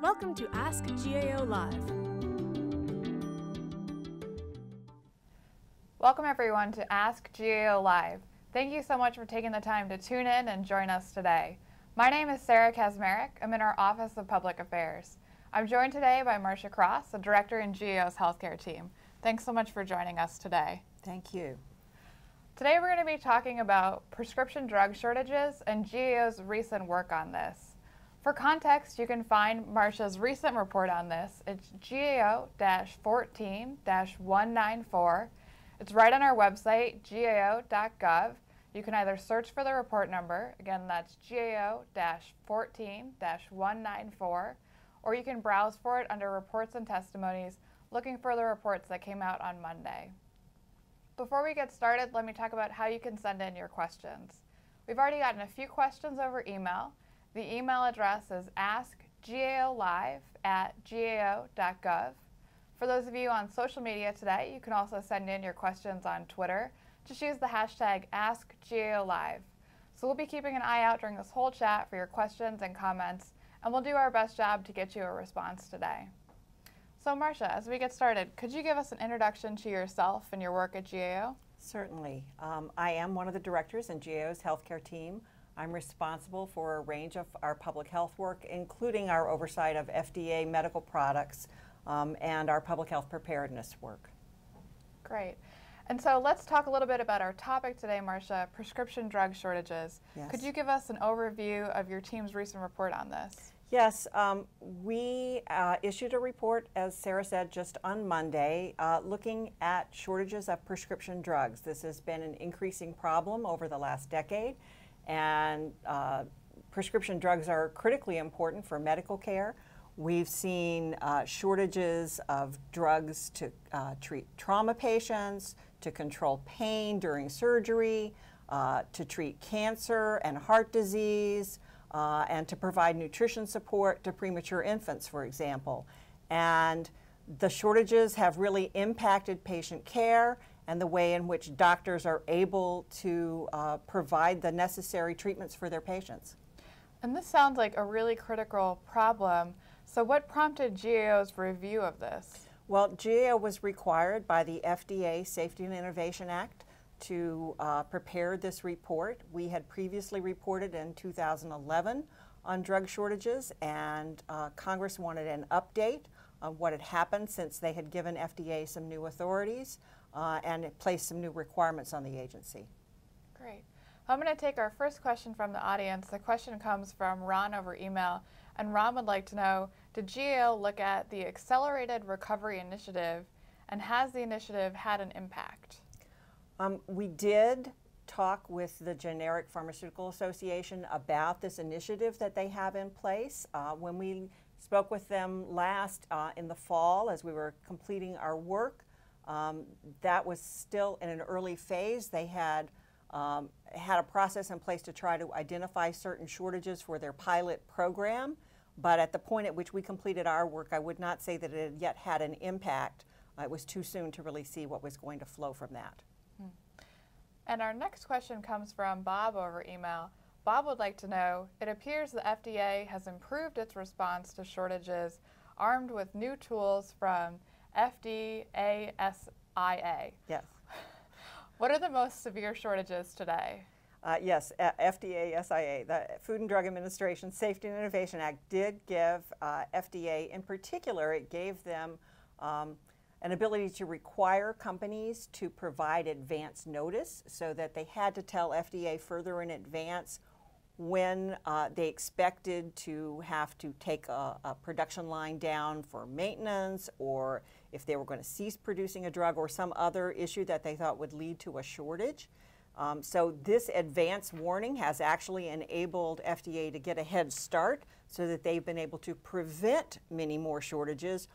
Welcome to AskGAOLive. Welcome everyone to AskGAOLive. Thank you so much for taking the time to tune in and join us today. My name is Sarah Kazmarek. I'm in our Office of Public Affairs. I'm joined today by Marcia Crosse, the Director in GAO's healthcare team. Thanks so much for joining us today. Thank you. Today we're going to be talking about prescription drug shortages and GAO's recent work on this. For context, you can find Marcia's recent report on this. It's GAO-14-194. It's right on our website, gao.gov. You can either search for the report number, again that's GAO-14-194, or you can browse for it under Reports and Testimonies, looking for the reports that came out on Monday. Before we get started, let me talk about how you can send in your questions. We've already gotten a few questions over email. The email address is askgaolive@gao.gov. For those of you on social media today, you can also send in your questions on Twitter. Just use the hashtag AskGAOLive. So we'll be keeping an eye out during this whole chat for your questions and comments, and we'll do our best job to get you a response today. So Marcia, as we get started, could you give us an introduction to yourself and your work at GAO? Certainly. I am one of the directors in GAO's healthcare team. I'm responsible for a range of our public health work, including our oversight of FDA medical products and our public health preparedness work. Great. And so let's talk a little bit about our topic today, Marcia, prescription drug shortages. Yes. Could you give us an overview of your team's recent report on this? Yes, we issued a report, as Sarah said, just on Monday, looking at shortages of prescription drugs. This has been an increasing problem over the last decade, and prescription drugs are critically important for medical care. We've seen shortages of drugs to treat trauma patients, to control pain during surgery, to treat cancer and heart disease, and to provide nutrition support to premature infants, for example. And the shortages have really impacted patient care and the way in which doctors are able to provide the necessary treatments for their patients. And this sounds like a really critical problem. So what prompted GAO's review of this? Well, GAO was required by the FDA Safety and Innovation Act to prepare this report. We had previously reported in 2011 on drug shortages, and Congress wanted an update on what had happened since they had given FDA some new authorities and it placed some new requirements on the agency. Great. I'm going to take our first question from the audience. The question comes from Ron over email, and Ron would like to know, did GAO look at the Accelerated Recovery Initiative, and has the initiative had an impact? We did talk with the Generic Pharmaceutical Association about this initiative that they have in place. When we spoke with them last in the fall as we were completing our work, that was still in an early phase. They had had a process in place to try to identify certain shortages for their pilot program, but at the point at which we completed our work, I would not say that it had yet had an impact. It was too soon to really see what was going to flow from that. And our next question comes from Bob over email. Bob would like to know, it appears the FDA has improved its response to shortages armed with new tools from FDAs Options. Yes. What are the most severe shortages today? Yes, FDAs, the Food and Drug Administration Safety and Innovation Act, did give FDA, in particular, it gave them an ability to require companies to provide advance notice so that they had to tell FDA further in advance when they expected to have to take a production line down for maintenance, or if they were going to cease producing a drug, or some other issue that they thought would lead to a shortage. So this advance warning has actually enabled FDA to get a head start so that they've been able to prevent many more shortages,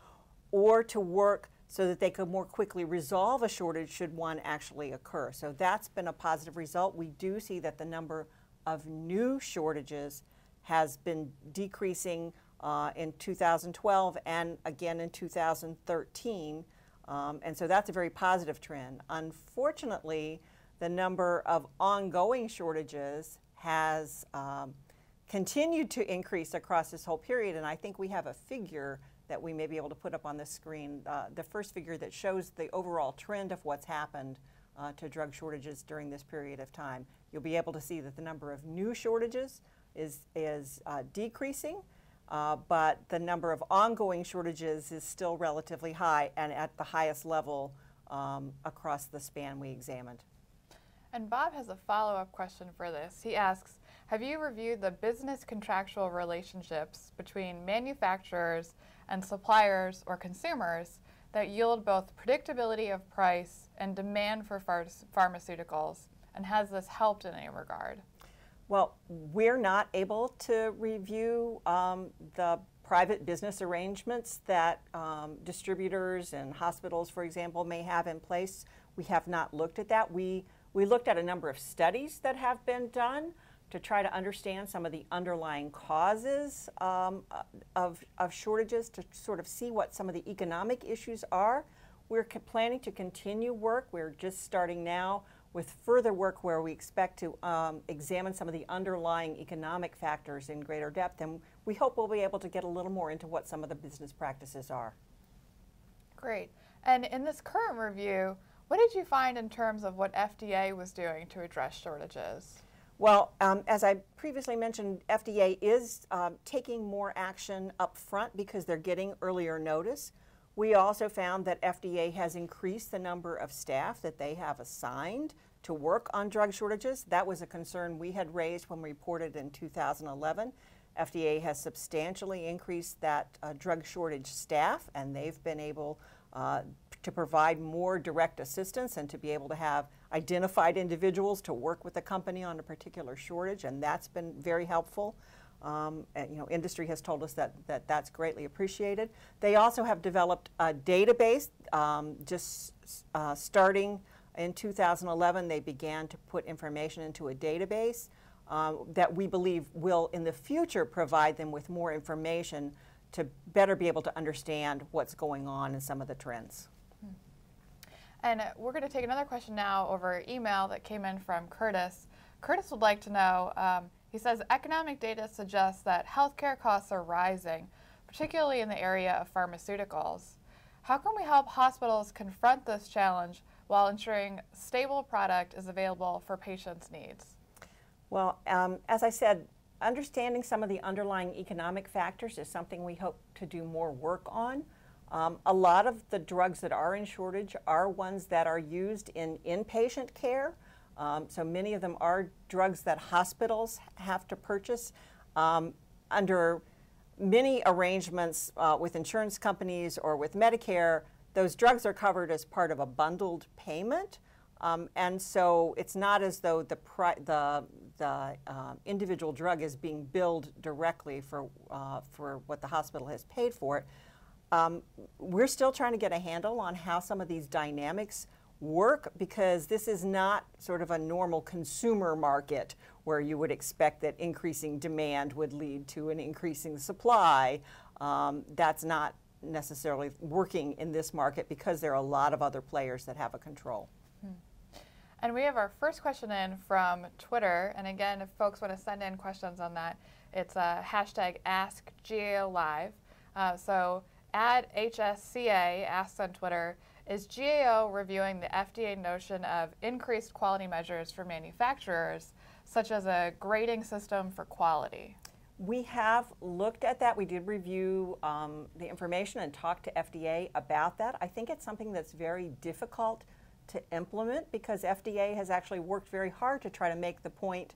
or to work so that they could more quickly resolve a shortage should one actually occur. So that's been a positive result. We do see that the number of new shortages has been decreasing in 2012 and again in 2013. And so that's a very positive trend. Unfortunately, the number of ongoing shortages has continued to increase across this whole period, and I think we have a figure that we may be able to put up on the screen, the first figure that shows the overall trend of what's happened to drug shortages during this period of time. You'll be able to see that the number of new shortages is decreasing, but the number of ongoing shortages is still relatively high and at the highest level across the span we examined. And Bob has a follow-up question for this. He asks, have you reviewed the business contractual relationships between manufacturers and suppliers or consumers that yield both predictability of price and demand for pharmaceuticals? And has this helped in any regard? Well, we're not able to review the private business arrangements that distributors and hospitals, for example, may have in place. We have not looked at that. We looked at a number of studies that have been done to try to understand some of the underlying causes of shortages, to sort of see what some of the economic issues are. We're planning to continue work. We're just starting now with further work where we expect to examine some of the underlying economic factors in greater depth, and we hope we'll be able to get a little more into what some of the business practices are. Great. And in this current review, what did you find in terms of what FDA was doing to address shortages? Well, as I previously mentioned, FDA is taking more action up front because they're getting earlier notice. We also found that FDA has increased the number of staff that they have assigned to work on drug shortages. That was a concern we had raised when we reported in 2011. FDA has substantially increased that drug shortage staff, and they've been able to provide more direct assistance and to be able to have identified individuals to work with the company on a particular shortage, and that's been very helpful. And, industry has told us that that's greatly appreciated. They also have developed a database. Starting in 2011, they began to put information into a database that we believe will, in the future, provide them with more information to better be able to understand what's going on in some of the trends. And we're going to take another question now over email that came in from Curtis. Curtis would like to know, he says, economic data suggests that healthcare costs are rising, particularly in the area of pharmaceuticals. How can we help hospitals confront this challenge while ensuring stable product is available for patients' needs? Well, as I said, understanding some of the underlying economic factors is something we hope to do more work on. A lot of the drugs that are in shortage are ones that are used in inpatient care. So many of them are drugs that hospitals have to purchase. Under many arrangements with insurance companies or with Medicare, those drugs are covered as part of a bundled payment. And so it's not as though the individual drug is being billed directly for what the hospital has paid for it. We're still trying to get a handle on how some of these dynamics work, because this is not sort of a normal consumer market where you would expect that increasing demand would lead to an increasing supply. That's not necessarily working in this market because there are a lot of other players that have a control. And we have our first question in from Twitter. And again, if folks want to send in questions on that, it's hashtag AskGAOLive. So @HSCA asks on Twitter, is GAO reviewing the FDA notion of increased quality measures for manufacturers, such as a grading system for quality? We have looked at that. We did review the information and talk to FDA about that. I think it's something that's very difficult to implement because FDA has actually worked very hard to try to make the point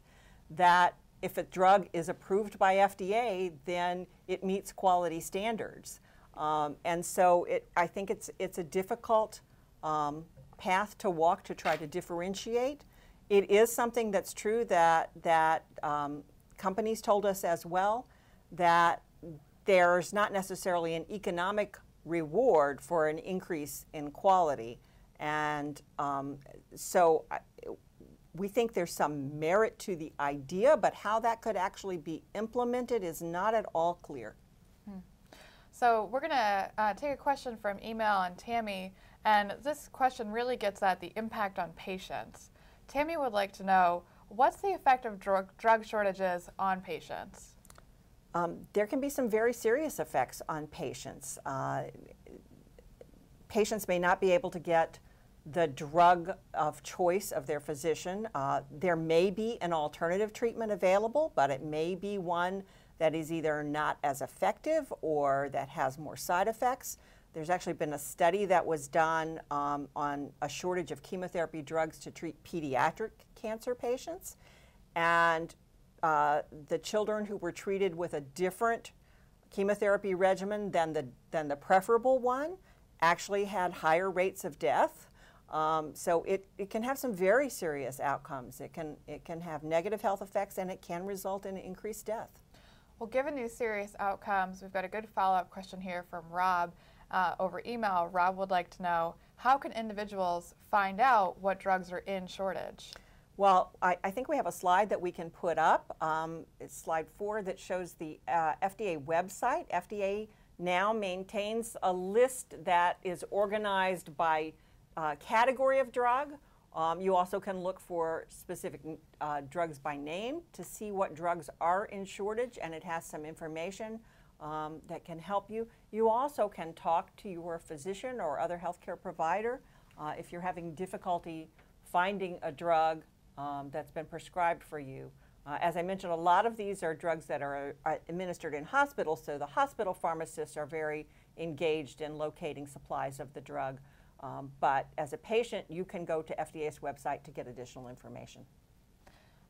that if a drug is approved by FDA, then it meets quality standards. And so I think it's a difficult path to walk to try to differentiate. It is something that's true that companies told us as well, that there's not necessarily an economic reward for an increase in quality. And so we think there's some merit to the idea, but how that could actually be implemented is not at all clear. So we're going to take a question from email and Tammy, and this question really gets at the impact on patients. Tammy would like to know, what's the effect of drug shortages on patients? There can be some very serious effects on patients. Patients may not be able to get the drug of choice of their physician. There may be an alternative treatment available, but it may be one that is either not as effective or that has more side effects. There's actually been a study that was done on a shortage of chemotherapy drugs to treat pediatric cancer patients. And the children who were treated with a different chemotherapy regimen than the preferable one actually had higher rates of death. So it can have some very serious outcomes. It can have negative health effects, and it can result in increased death. Well, given these serious outcomes, we've got a good follow-up question here from Rob over email. Rob would like to know, how can individuals find out what drugs are in shortage? Well, I think we have a slide that we can put up. It's slide 4 that shows the FDA website. FDA now maintains a list that is organized by category of drug. You also can look for specific drugs by name to see what drugs are in shortage, and it has some information that can help you. You also can talk to your physician or other healthcare provider if you're having difficulty finding a drug that's been prescribed for you. As I mentioned, a lot of these are drugs that are administered in hospitals, so the hospital pharmacists are very engaged in locating supplies of the drug. But as a patient, you can go to FDA's website to get additional information.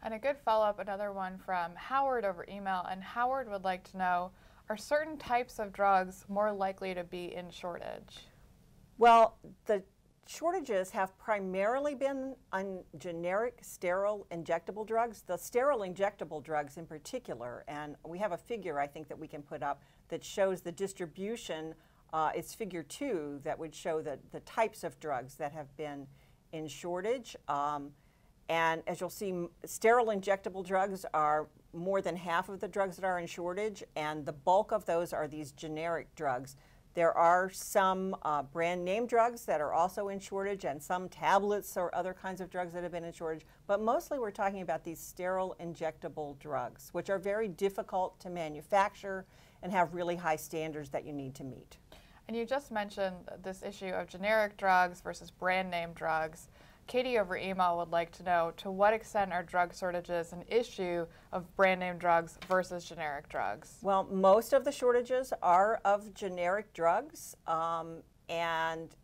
And a good follow-up, another one from Howard over email, and Howard would like to know, are certain types of drugs more likely to be in shortage? Well, the shortages have primarily been on generic sterile injectable drugs, the sterile injectable drugs in particular, and we have a figure I think that we can put up that shows the distribution. It's figure 2 that would show the types of drugs that have been in shortage. And as you'll see, sterile injectable drugs are more than half of the drugs that are in shortage, and the bulk of those are these generic drugs. There are some brand name drugs that are also in shortage, and some tablets or other kinds of drugs that have been in shortage, but mostly we're talking about these sterile injectable drugs, which are very difficult to manufacture and have really high standards that you need to meet. And you just mentioned this issue of generic drugs versus brand name drugs. Katie over email would like to know, to what extent are drug shortages an issue of brand name drugs versus generic drugs? Well, most of the shortages are of generic drugs, and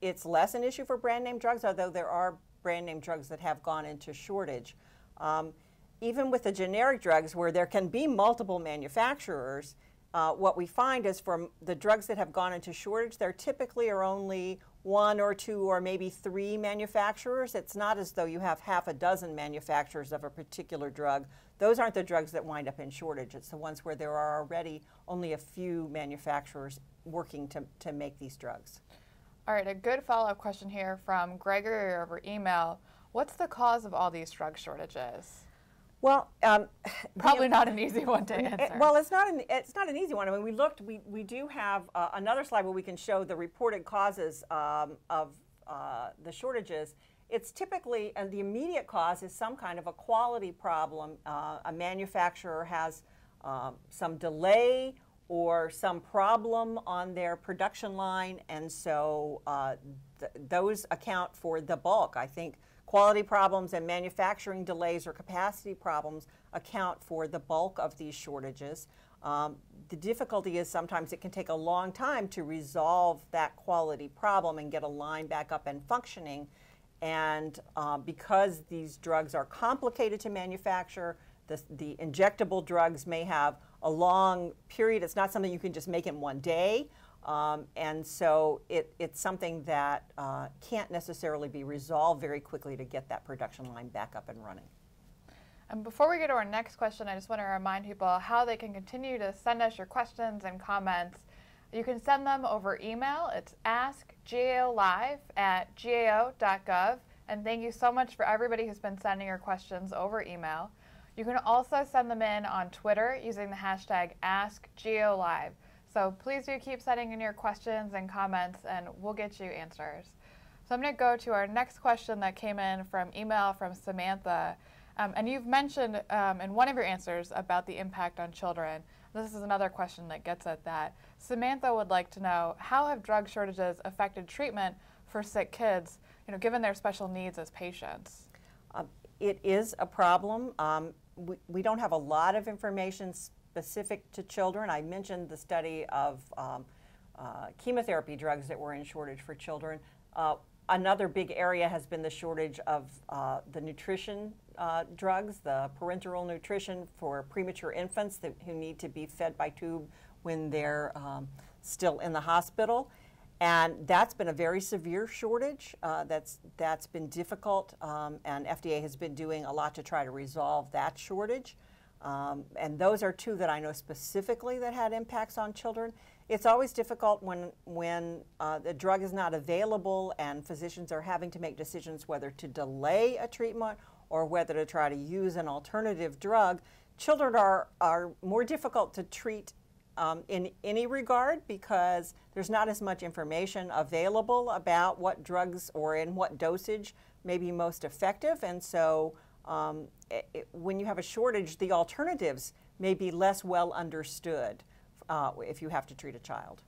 it's less an issue for brand name drugs, although there are brand name drugs that have gone into shortage. Even with the generic drugs, where there can be multiple manufacturers, what we find is from the drugs that have gone into shortage, there typically are only 1 or 2 or maybe 3 manufacturers. It's not as though you have half a dozen manufacturers of a particular drug. Those aren't the drugs that wind up in shortage. It's the ones where there are already only a few manufacturers working to make these drugs. All right, a good follow-up question here from Gregory over email. What's the cause of all these drug shortages? Well, probably not an easy one to answer. Well, it's not an easy one. I mean, we do have another slide where we can show the reported causes of the shortages. It's typically, the immediate cause is some kind of a quality problem. A manufacturer has some delay or some problem on their production line, and so those account for the bulk. I think quality problems and manufacturing delays or capacity problems account for the bulk of these shortages. The difficulty is sometimes it can take a long time to resolve that quality problem and get a line back up and functioning. And because these drugs are complicated to manufacture, the injectable drugs may have a long period. It's not something you can just make in one day. And so it's something that can't necessarily be resolved very quickly to get that production line back up and running. And before we get to our next question, I just want to remind people how they can continue to send us your questions and comments. You can send them over email. It's AskGAOLive@gao.gov. And thank you so much for everybody who's been sending your questions over email. You can also send them in on Twitter using the hashtag AskGAOLive. So please do keep sending in your questions and comments, and we'll get you answers. So I'm going to go to our next question that came in from email from Samantha. And you've mentioned in one of your answers about the impact on children. This is another question that gets at that. Samantha would like to know, how have drug shortages affected treatment for sick kids, given their special needs as patients? It is a problem. We don't have a lot of information specific to children. I mentioned the study of chemotherapy drugs that were in shortage for children. Another big area has been the shortage of the nutrition drugs, the parenteral nutrition for premature infants who need to be fed by tube when they're still in the hospital. And that's been a very severe shortage. That's been difficult, and FDA has been doing a lot to try to resolve that shortage. And those are two that I know specifically that had impacts on children. It's always difficult when the drug is not available and physicians are having to make decisions whether to delay a treatment or whether to try to use an alternative drug. Children are more difficult to treat in any regard because there's not as much information available about what drugs or in what dosage may be most effective. And so when you have a shortage, the alternatives may be less well understood if you have to treat a child.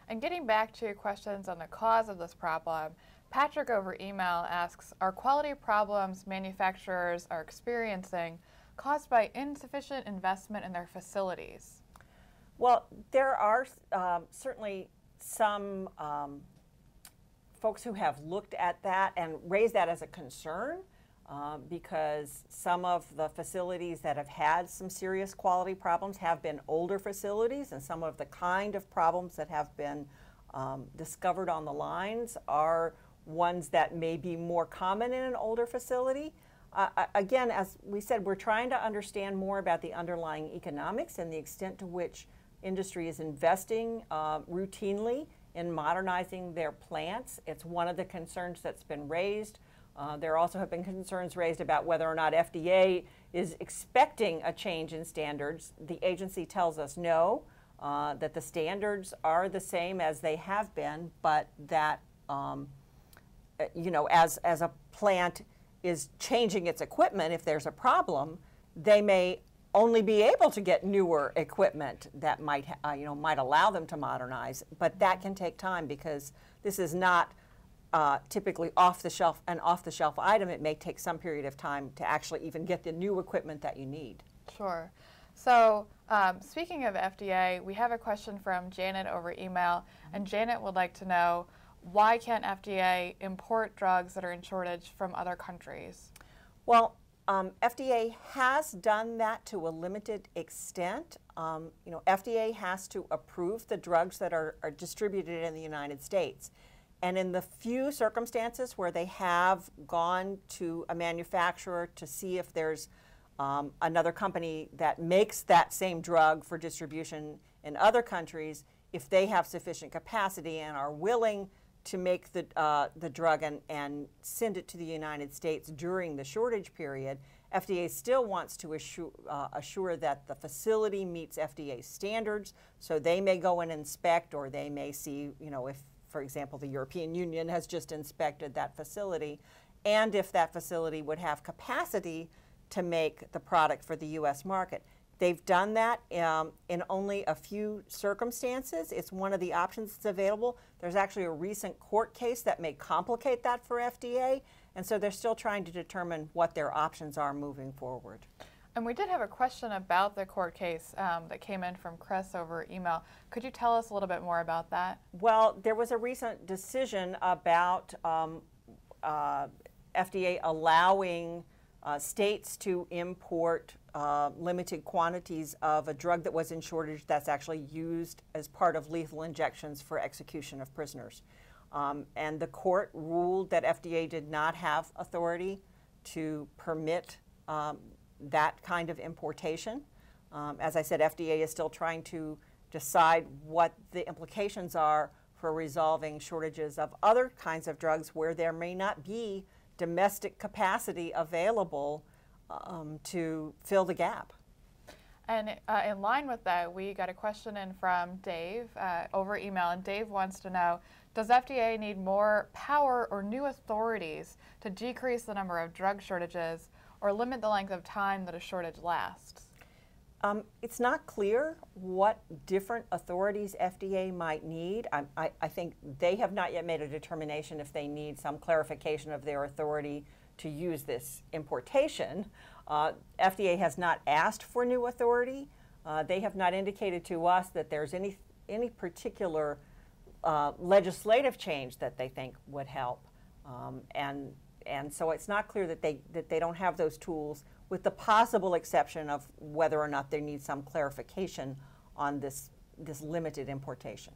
And getting back to questions on the cause of this problem, Patrick over email asks, are quality problems manufacturers are experiencing caused by insufficient investment in their facilities? Well, there are certainly some folks who have looked at that and raised that as a concern because some of the facilities that have had some serious quality problems have been older facilities, and some of the kind of problems that have been discovered on the lines are ones that may be more common in an older facility. Again, as we said, we're trying to understand more about the underlying economics and the extent to which industry is investing routinely in modernizing their plants. It's one of the concerns that's been raised. There also have been concerns raised about whether or not FDA is expecting a change in standards. The agency tells us no, that the standards are the same as they have been, but that as a plant is changing its equipment, if there's a problem, they may only be able to get newer equipment that might allow them to modernize, but that can take time because this is not typically an off-the-shelf item. It may take some period of time to actually even get the new equipment that you need. Sure. So speaking of FDA, we have a question from Janet over email, and Janet would like to know, why can't FDA import drugs that are in shortage from other countries? Well, FDA has done that to a limited extent. FDA has to approve the drugs that are distributed in the United States. And in the few circumstances where they have gone to a manufacturer to see if there's another company that makes that same drug for distribution in other countries, if they have sufficient capacity and are willing to make the drug and send it to the United States during the shortage period, FDA still wants to assure that the facility meets FDA standards. So they may go and inspect, or they may see, if, for example, the European Union has just inspected that facility, and if that facility would have capacity to make the product for the U.S. market. They've done that in only a few circumstances. It's one of the options that's available. There's actually a recent court case that may complicate that for FDA, and so they're still trying to determine what their options are moving forward. And we did have a question about the court case that came in from Chris over email. Could you tell us a little bit more about that? Well, there was a recent decision about FDA allowing states to import limited quantities of a drug that was in shortage that's actually used as part of lethal injections for execution of prisoners. And the court ruled that FDA did not have authority to permit that kind of importation. As I said, FDA is still trying to decide what the implications are for resolving shortages of other kinds of drugs where there may not be domestic capacity available to fill the gap. And in line with that, we got a question in from Dave over email, and Dave wants to know, does FDA need more power or new authorities to decrease the number of drug shortages or limit the length of time that a shortage lasts? It's not clear what different authorities FDA might need. I think they have not yet made a determination if they need some clarification of their authority to use this importation. FDA has not asked for new authority. They have not indicated to us that there's any particular legislative change that they think would help. And so it's not clear that they don't have those tools, with the possible exception of whether or not they need some clarification on this limited importation.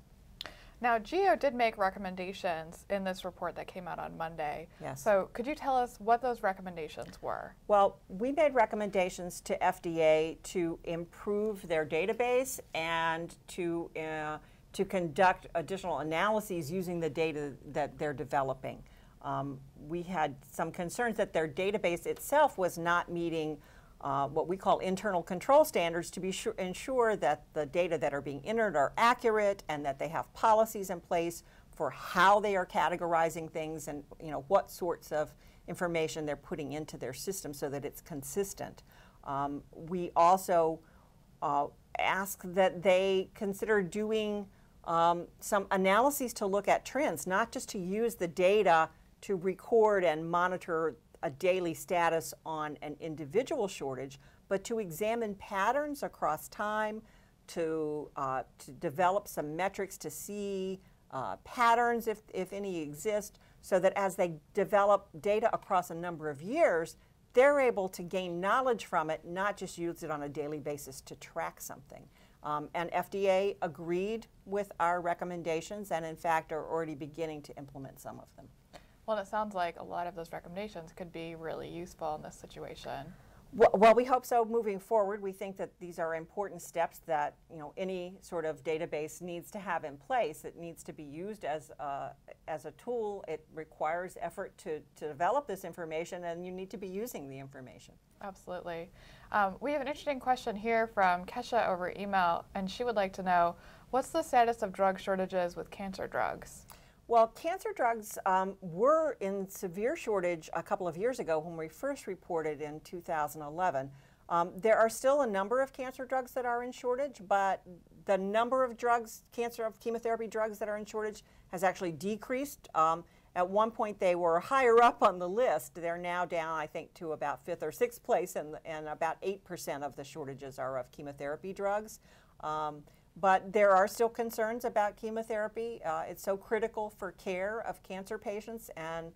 Now, GAO did make recommendations in this report that came out on Monday. Yes. So could you tell us what those recommendations were? Well, we made recommendations to FDA to improve their database and to conduct additional analyses using the data that they're developing. We had some concerns that their database itself was not meeting what we call internal control standards to be ensure that the data that are being entered are accurate and that they have policies in place for how they are categorizing things and what sorts of information they're putting into their system so that it's consistent. We also ask that they consider doing some analyses to look at trends, not just to use the data to record and monitor a daily status on an individual shortage, but to examine patterns across time, to develop some metrics to see patterns, if any exist, so that as they develop data across a number of years, they're able to gain knowledge from it, not just use it on a daily basis to track something. And FDA agreed with our recommendations and in fact are already beginning to implement some of them. Well, it sounds like a lot of those recommendations could be really useful in this situation. Well, we hope so moving forward. We think that these are important steps that any sort of database needs to have in place. It needs to be used as a tool. It requires effort to develop this information, and you need to be using the information. Absolutely. We have an interesting question here from Kesha over email, and she would like to know, what's the status of drug shortages with cancer drugs? Well, cancer drugs were in severe shortage a couple of years ago when we first reported in 2011. There are still a number of cancer drugs that are in shortage, but the number of chemotherapy drugs that are in shortage has actually decreased. At one point they were higher up on the list. They're now down, I think, to about 5th or 6th place, and about 8% of the shortages are of chemotherapy drugs. But there are still concerns about chemotherapy. It's so critical for care of cancer patients, and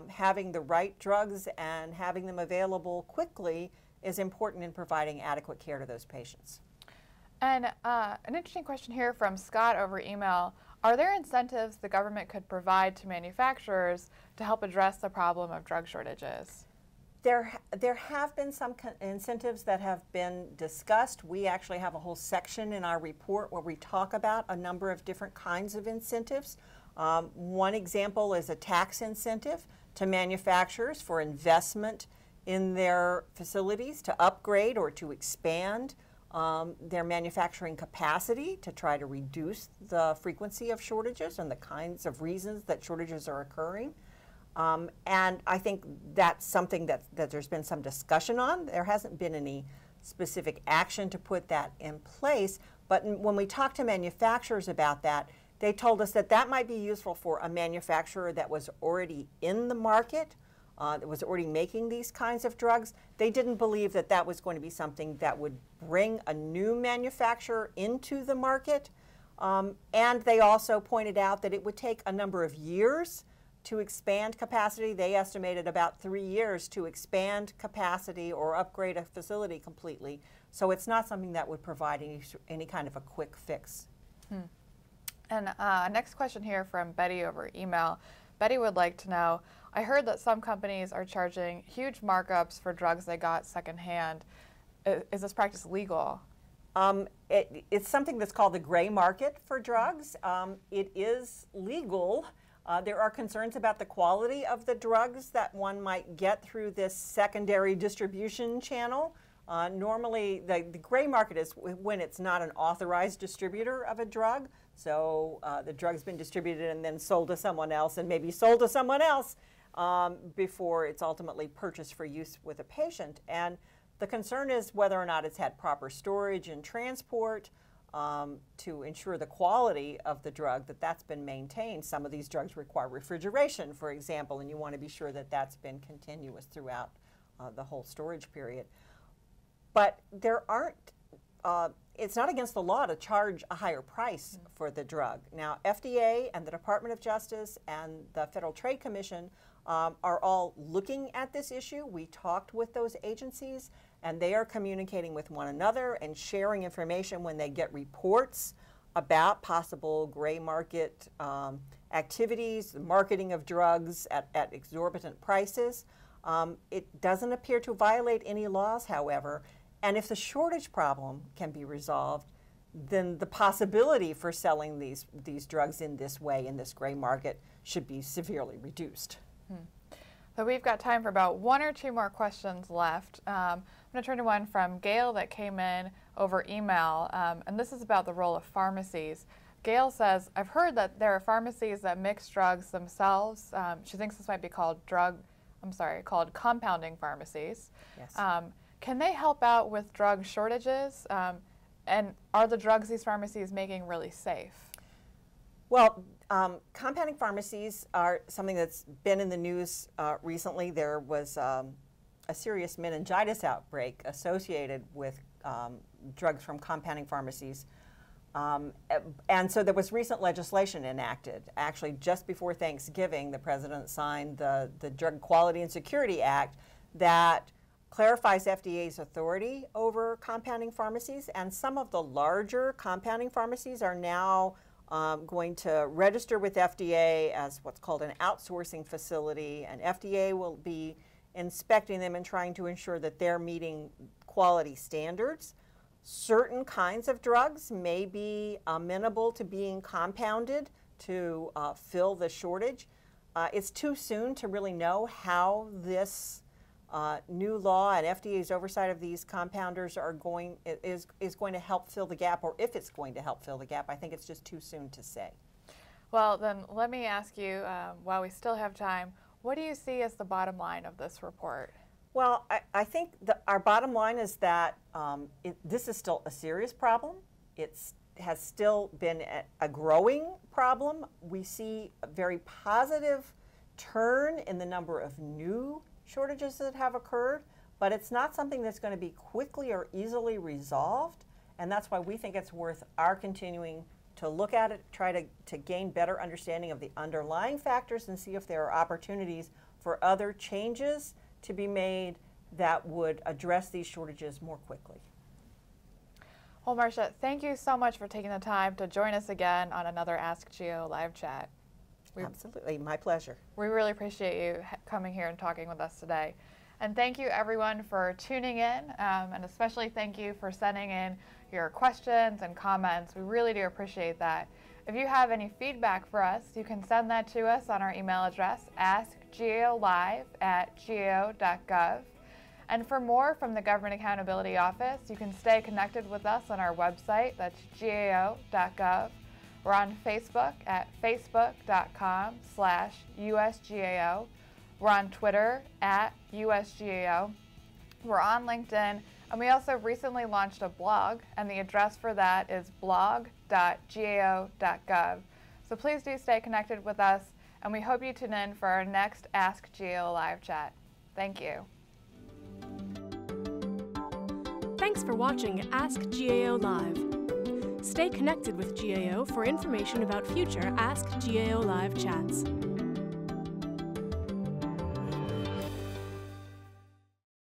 having the right drugs and having them available quickly is important in providing adequate care to those patients. And an interesting question here from Scott over email. Are there incentives the government could provide to manufacturers to help address the problem of drug shortages? There have been some incentives that have been discussed. We actually have a whole section in our report where we talk about a number of different kinds of incentives. One example is a tax incentive to manufacturers for investment in their facilities to upgrade or to expand their manufacturing capacity to try to reduce the frequency of shortages and the kinds of reasons that shortages are occurring. And I think that's something that there's been some discussion on. There hasn't been any specific action to put that in place, but when we talked to manufacturers about that, they told us that that might be useful for a manufacturer that was already in the market, that was already making these kinds of drugs. They didn't believe that that was going to be something that would bring a new manufacturer into the market. And they also pointed out that it would take a number of years to expand capacity. They estimated about 3 years to expand capacity or upgrade a facility completely. So it's not something that would provide any kind of a quick fix. And next question here from Betty over email. Betty would like to know, I heard that some companies are charging huge markups for drugs they got secondhand. Is this practice legal? It's something that's called the gray market for drugs. It is legal. There are concerns about the quality of the drugs that one might get through this secondary distribution channel. Normally, the gray market is when it's not an authorized distributor of a drug. So the drug's been distributed and then sold to someone else, and maybe sold to someone else before it's ultimately purchased for use with a patient. And The concern is whether or not it's had proper storage and transport to ensure the quality of the drug, that's been maintained. Some of these drugs require refrigeration, for example, and you want to be sure that that's been continuous throughout the whole storage period. But there aren't, it's not against the law to charge a higher price for the drug. Now, FDA and the Department of Justice and the Federal Trade Commission are all looking at this issue. We talked with those agencies, and they are communicating with one another and sharing information when they get reports about possible gray market activities, the marketing of drugs at exorbitant prices. It doesn't appear to violate any laws, however, and if the shortage problem can be resolved, then the possibility for selling these drugs in this way, in this gray market, should be severely reduced. So we've got time for about one or two more questions left. I'm going to turn to one from Gail that came in over email, and this is about the role of pharmacies. Gail says, I've heard that there are pharmacies that mix drugs themselves. She thinks this might be called called compounding pharmacies. Yes. Can they help out with drug shortages? And are the drugs these pharmacies making really safe? Well, compounding pharmacies are something that's been in the news recently. There was a serious meningitis outbreak associated with drugs from compounding pharmacies. And so there was recent legislation enacted. Actually, just before Thanksgiving, the President signed the Drug Quality and Security Act that clarifies FDA's authority over compounding pharmacies. And some of the larger compounding pharmacies are now going to register with FDA as what's called an outsourcing facility, and FDA will be inspecting them and trying to ensure that they're meeting quality standards. Certain kinds of drugs may be amenable to being compounded to fill the shortage. It's too soon to really know how this new law and FDA's oversight of these compounders is going to help fill the gap, or if it's going to help fill the gap. I think it's just too soon to say. Well, then let me ask you, while we still have time, what do you see as the bottom line of this report? Well, I think our bottom line is that this is still a serious problem. It has still been a growing problem. We see a very positive turn in the number of new shortages that have occurred, but it's not something that's going to be quickly or easily resolved, and that's why we think it's worth our continuing to look at it, try to gain better understanding of the underlying factors and see if there are opportunities for other changes to be made that would address these shortages more quickly. Well, Marcia, thank you so much for taking the time to join us again on another AskGAO live chat. Absolutely, my pleasure. We really appreciate you coming here and talking with us today. And thank you everyone for tuning in, and especially thank you for sending in your questions and comments. We really do appreciate that. If you have any feedback for us, you can send that to us on our email address, askgaolive@gao.gov. And for more from the Government Accountability Office, you can stay connected with us on our website, that's gao.gov. We're on Facebook at facebook.com/USGAO. We're on Twitter at USGAO. We're on LinkedIn, and we also recently launched a blog, and the address for that is blog.gao.gov. So please do stay connected with us, and we hope you tune in for our next Ask GAO live chat. Thank you. Thanks for watching AskGAO Live. Stay connected with GAO for information about future Ask GAO Live chats.